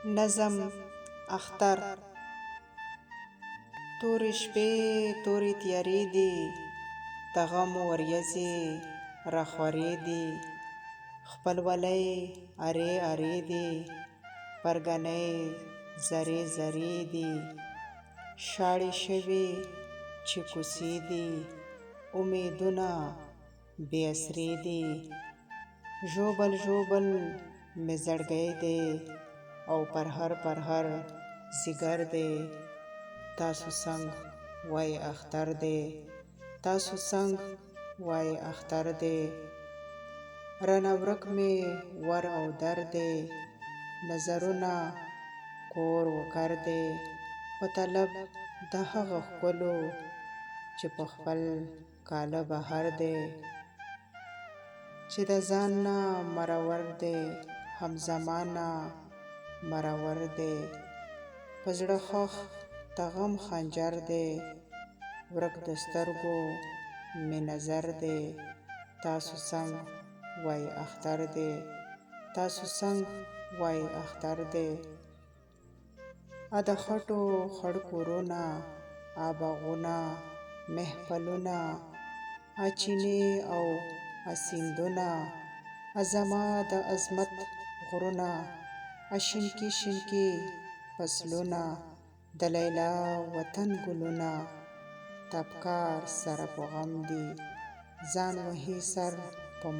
نظم اختر. تورې شپې تورې تیارې دي، د غم وریځې راخورې دي، خپلولۍ ارې ارې دي، پرګنې زرې زرې دي، شاړې شوې چې کوڅې دي، امیدونه بې اسرې دي، ژوبل ژوبل مې زړګی دی او پرهر پرهر ځیګر دی. تاسو څنګ وای اختر دی، تاسو څنګ وای اختر دی. رانه ورک مې ور او در دی، نظرونه کور و کر دی، په طلب د هغه ښکلو چې په خپل کاله بهر دی، چې د ځان نه مرور دی هم زمانه مرور دی. په زړه ښخ د غم خنجر دی، ورک د سترګو مې نظر دی. تاسو څنګ وای اختر دی، تاسو څنګ وای اختر دی. ا د خټو خړ کورونه، ا باغونه محفلونه، ا چینې او ا سیندونه، ا زما د عظمت غرونه، ا شینکي شینکي فصلونه، د لیلا وطن ګلونه. تپکار سره په غم دي، ځان وهي سر